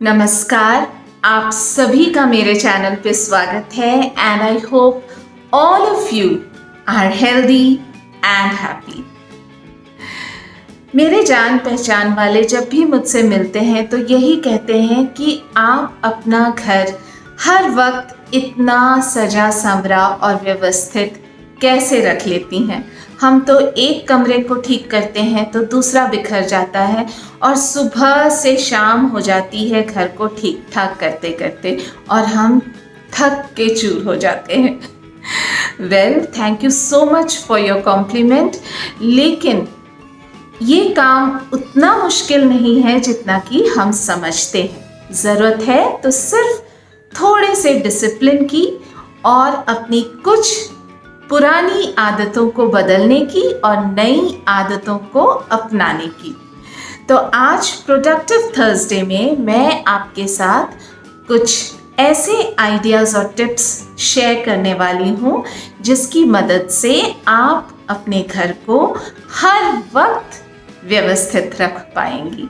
नमस्कार, आप सभी का मेरे चैनल पे स्वागत है and I hope all of you are healthy and happy. मेरे जान पहचान वाले जब भी मुझसे मिलते हैं तो यही कहते हैं कि आप अपना घर हर वक्त इतना सजा संवरा और व्यवस्थित कैसे रख लेती हैं। हम तो एक कमरे को ठीक करते हैं तो दूसरा बिखर जाता है और सुबह से शाम हो जाती है घर को ठीक ठाक करते करते और हम थक के चूर हो जाते हैं। Well, thank you so much for your compliment, लेकिन ये काम उतना मुश्किल नहीं है जितना कि हम समझते हैं। ज़रूरत है तो सिर्फ थोड़े से डिसिप्लिन की और अपनी कुछ पुरानी आदतों को बदलने की और नई आदतों को अपनाने की। तो आज प्रोडक्टिव थर्सडे में मैं आपके साथ कुछ ऐसे आइडियाज़ और टिप्स शेयर करने वाली हूँ जिसकी मदद से आप अपने घर को हर वक्त व्यवस्थित रख पाएंगी।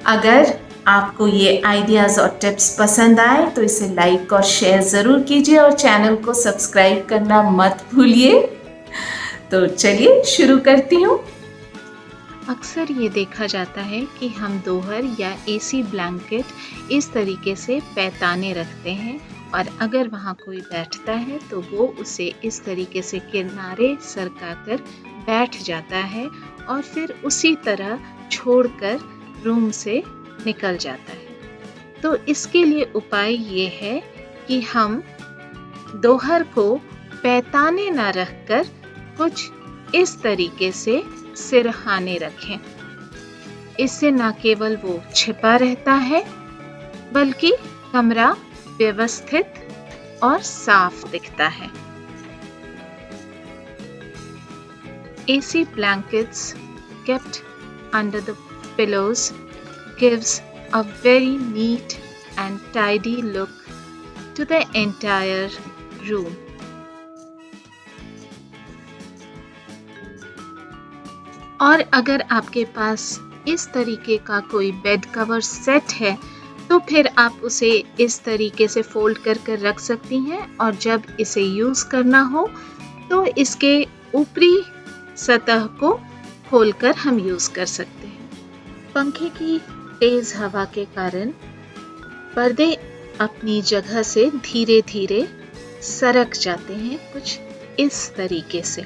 अगर आपको ये आइडियाज़ और टिप्स पसंद आए तो इसे लाइक और शेयर ज़रूर कीजिए और चैनल को सब्सक्राइब करना मत भूलिए। तो चलिए शुरू करती हूँ। अक्सर ये देखा जाता है कि हम दोहर या एसी ब्लैंकेट इस तरीके से पैताने रखते हैं और अगर वहाँ कोई बैठता है तो वो उसे इस तरीके से किनारे सरकाकर बैठ जाता है और फिर उसी तरह छोड़कर रूम से निकल जाता है। तो इसके लिए उपाय ये है कि हम दोहर को पैताने न रखकर कुछ इस तरीके से सिरहाने रखें। इससे न केवल वो छिपा रहता है बल्कि कमरा व्यवस्थित और साफ दिखता है। AC blankets kept under the pillows gives a very neat and tidy look to the entire room. और अगर आपके पास इस तरीके का कोई बेड कवर सेट है तो फिर आप उसे इस तरीके से फोल्ड कर रख सकती हैं और जब इसे यूज़ करना हो तो इसके ऊपरी सतह को खोलकर हम यूज़ कर सकते हैं। पंखे की तेज़ हवा के कारण पर्दे अपनी जगह से धीरे धीरे सरक जाते हैं कुछ इस तरीके से।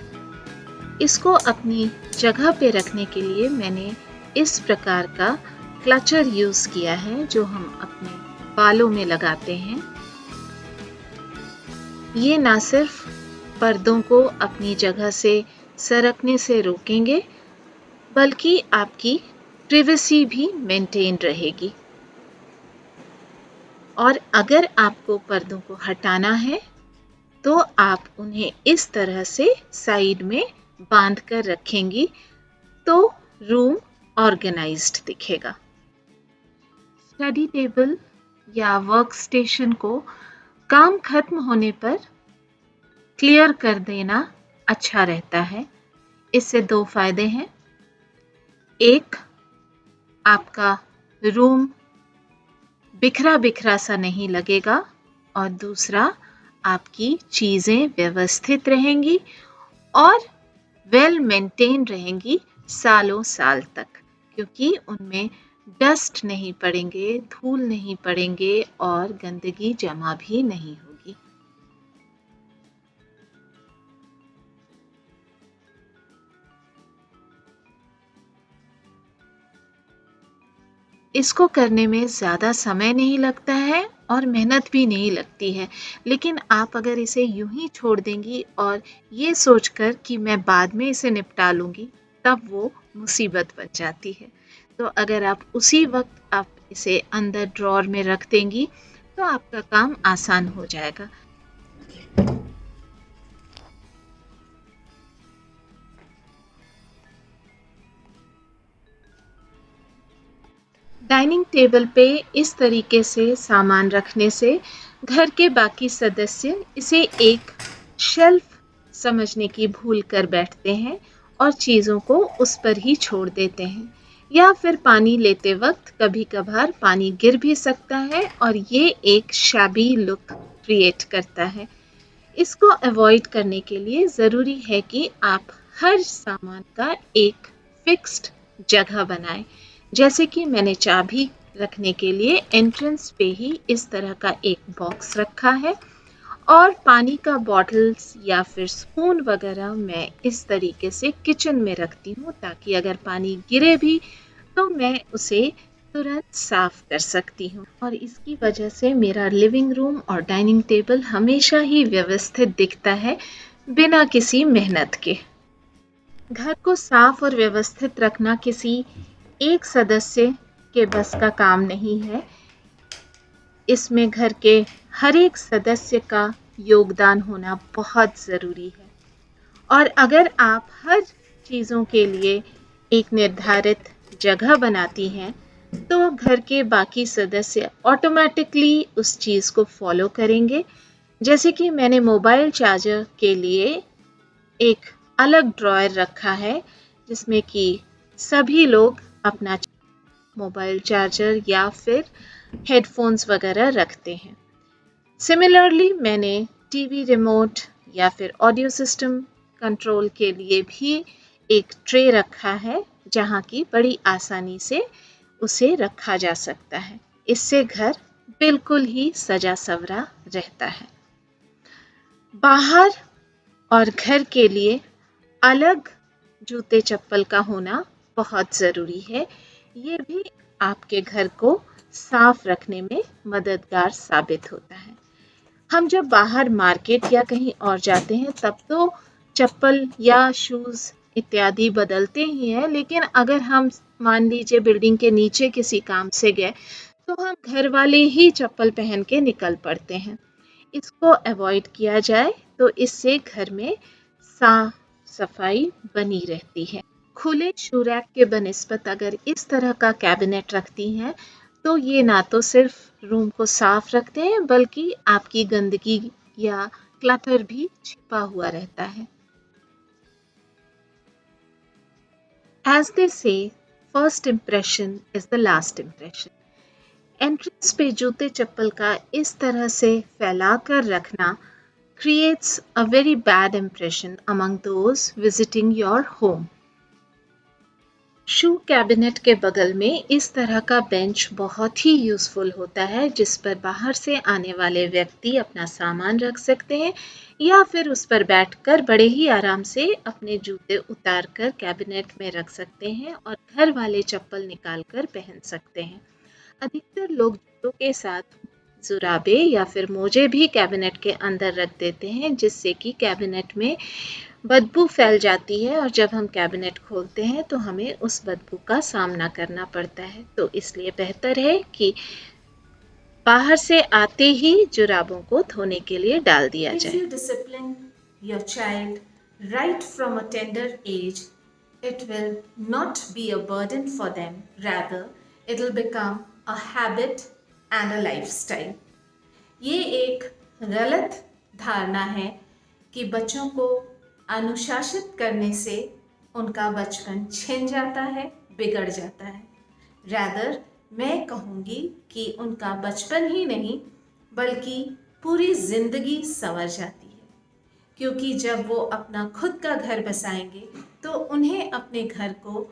इसको अपनी जगह पे रखने के लिए मैंने इस प्रकार का क्लचर यूज़ किया है जो हम अपने बालों में लगाते हैं। ये ना सिर्फ पर्दों को अपनी जगह से सरकने से रोकेंगे बल्कि आपकी प्राइवेसी भी मेंटेन रहेगी। और अगर आपको पर्दों को हटाना है तो आप उन्हें इस तरह से साइड में बांध कर रखेंगी तो रूम ऑर्गेनाइज्ड दिखेगा। स्टडी टेबल या वर्क स्टेशन को काम खत्म होने पर क्लियर कर देना अच्छा रहता है। इससे दो फायदे हैं। एक, आपका रूम बिखरा बिखरा सा नहीं लगेगा और दूसरा, आपकी चीज़ें व्यवस्थित रहेंगी और वेल मेंटेन रहेंगी सालों साल तक, क्योंकि उनमें डस्ट नहीं पड़ेंगे, धूल नहीं पड़ेंगे और गंदगी जमा भी नहीं होगी। इसको करने में ज़्यादा समय नहीं लगता है और मेहनत भी नहीं लगती है, लेकिन आप अगर इसे यूं ही छोड़ देंगी और ये सोचकर कि मैं बाद में इसे निपटा लूँगी, तब वो मुसीबत बन जाती है। तो अगर आप उसी वक्त आप इसे अंदर ड्रॉर में रख देंगी तो आपका काम आसान हो जाएगा। डाइनिंग टेबल पे इस तरीके से सामान रखने से घर के बाकी सदस्य इसे एक शेल्फ समझने की भूल कर बैठते हैं और चीज़ों को उस पर ही छोड़ देते हैं। या फिर पानी लेते वक्त कभी कभार पानी गिर भी सकता है और ये एक शैबी लुक क्रिएट करता है। इसको अवॉइड करने के लिए ज़रूरी है कि आप हर सामान का एक फिक्स्ड जगह बनाएं। जैसे कि मैंने चाबी रखने के लिए एंट्रेंस पे ही इस तरह का एक बॉक्स रखा है और पानी का बॉटल्स या फिर स्पून वगैरह मैं इस तरीके से किचन में रखती हूँ ताकि अगर पानी गिरे भी तो मैं उसे तुरंत साफ कर सकती हूँ और इसकी वजह से मेरा लिविंग रूम और डाइनिंग टेबल हमेशा ही व्यवस्थित दिखता है बिना किसी मेहनत के। घर को साफ और व्यवस्थित रखना किसी एक सदस्य के बस का काम नहीं है। इसमें घर के हर एक सदस्य का योगदान होना बहुत ज़रूरी है और अगर आप हर चीज़ों के लिए एक निर्धारित जगह बनाती हैं तो घर के बाकी सदस्य ऑटोमेटिकली उस चीज़ को फॉलो करेंगे। जैसे कि मैंने मोबाइल चार्जर के लिए एक अलग ड्रॉयर रखा है जिसमें कि सभी लोग अपना मोबाइल चार्जर या फिर हेडफोन्स वगैरह रखते हैं। सिमिलरली मैंने टीवी रिमोट या फिर ऑडियो सिस्टम कंट्रोल के लिए भी एक ट्रे रखा है जहाँ की बड़ी आसानी से उसे रखा जा सकता है। इससे घर बिल्कुल ही सजा सवरा रहता है। बाहर और घर के लिए अलग जूते चप्पल का होना बहुत ज़रूरी है। ये भी आपके घर को साफ रखने में मददगार साबित होता है। हम जब बाहर मार्केट या कहीं और जाते हैं तब तो चप्पल या शूज़ इत्यादि बदलते ही हैं, लेकिन अगर हम मान लीजिए बिल्डिंग के नीचे किसी काम से गए तो हम घर वाले ही चप्पल पहन के निकल पड़ते हैं। इसको अवॉइड किया जाए तो इससे घर में साफ सफाई बनी रहती है। खुले शू रैक के बनिस्बत अगर इस तरह का कैबिनेट रखती हैं तो ये ना तो सिर्फ रूम को साफ रखते हैं बल्कि आपकी गंदगी या क्लटर भी छिपा हुआ रहता है। As they say, first impression is the last impression. Entrance पे जूते चप्पल का इस तरह से फैला कर रखना creates a very bad impression among those visiting your home. Shoe cabinet के बगल में इस तरह का बेंच बहुत ही यूज़फुल होता है जिस पर बाहर से आने वाले व्यक्ति अपना सामान रख सकते हैं या फिर उस पर बैठकर बड़े ही आराम से अपने जूते उतार कर कैबिनेट में रख सकते हैं और घर वाले चप्पल निकाल कर पहन सकते हैं। अधिकतर लोग जूतों के साथ जुराबे या फिर मोजे भी कैबिनेट के अंदर रख देते हैं जिससे कि कैबिनेट में बदबू फैल जाती है और जब हम कैबिनेट खोलते हैं तो हमें उस बदबू का सामना करना पड़ता है। तो इसलिए बेहतर है कि बाहर से आते ही जुराबों को धोने के लिए डाल दिया जाए। If you discipline your child right from a tender age, it will not be a burden for them. Rather, it will become a habit and a lifestyle. ये एक गलत धारणा है कि बच्चों को अनुशासित करने से उनका बचपन छिन जाता है, बिगड़ जाता है। रैदर मैं कहूँगी कि उनका बचपन ही नहीं बल्कि पूरी ज़िंदगी संवर जाती है, क्योंकि जब वो अपना खुद का घर बसाएंगे तो उन्हें अपने घर को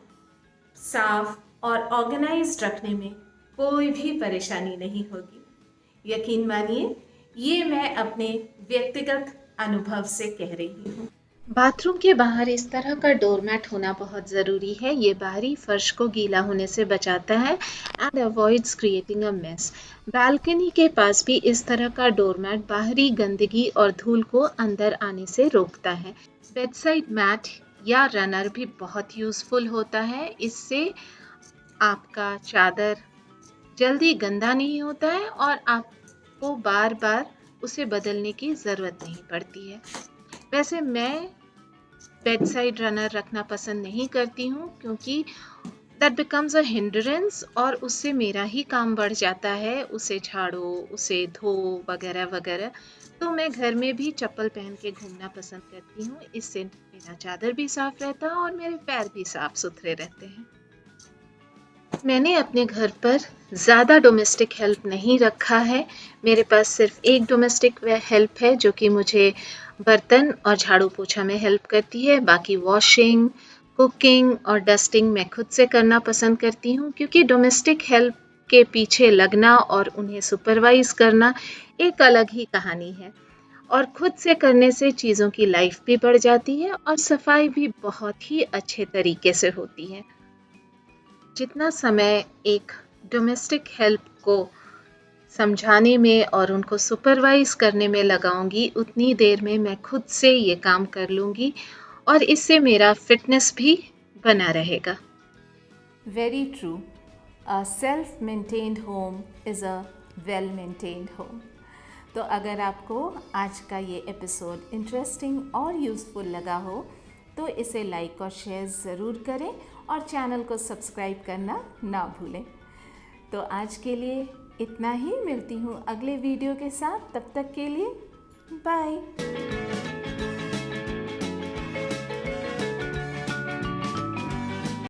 साफ और ऑर्गेनाइज्ड रखने में कोई भी परेशानी नहीं होगी। यकीन मानिए, ये मैं अपने व्यक्तिगत अनुभव से कह रही हूँ। बाथरूम के बाहर इस तरह का डोरमैट होना बहुत ज़रूरी है। ये बाहरी फर्श को गीला होने से बचाता है and avoids creating a mess. Balcony के पास भी इस तरह का डोरमैट बाहरी गंदगी और धूल को अंदर आने से रोकता है। बेडसाइड मैट या रनर भी बहुत यूज़फुल होता है। इससे आपका चादर जल्दी गंदा नहीं होता है और आपको बार बार उसे बदलने की ज़रूरत नहीं पड़ती है। वैसे मैं बेडसाइड रनर रखना पसंद नहीं करती हूँ क्योंकि दैट बिकम्स अ हिंड्रेंस और उससे मेरा ही काम बढ़ जाता है। उसे झाड़ो, उसे धो वगैरह वगैरह। तो मैं घर में भी चप्पल पहन के घूमना पसंद करती हूँ। इससे मेरा चादर भी साफ रहता है और मेरे पैर भी साफ सुथरे रहते हैं। मैंने अपने घर पर ज़्यादा डोमेस्टिक हेल्प नहीं रखा है। मेरे पास सिर्फ एक डोमेस्टिक हेल्प है जो कि मुझे बर्तन और झाड़ू पोछा में हेल्प करती है। बाकी वॉशिंग, कुकिंग और डस्टिंग मैं खुद से करना पसंद करती हूँ, क्योंकि डोमेस्टिक हेल्प के पीछे लगना और उन्हें सुपरवाइज करना एक अलग ही कहानी है। और खुद से करने से चीज़ों की लाइफ भी बढ़ जाती है और सफाई भी बहुत ही अच्छे तरीके से होती है। जितना समय एक डोमेस्टिक हेल्प को समझाने में और उनको सुपरवाइज करने में लगाऊंगी, उतनी देर में मैं खुद से ये काम कर लूँगी और इससे मेरा फिटनेस भी बना रहेगा। Very true. A self-maintained home is a well-maintained home. तो अगर आपको आज का ये एपिसोड इंटरेस्टिंग और यूज़फुल लगा हो तो इसे लाइक और शेयर ज़रूर करें और चैनल को सब्सक्राइब करना ना भूलें। तो आज के लिए इतना ही, मिलती हूँ अगले वीडियो के साथ। तब तक के लिए बाय।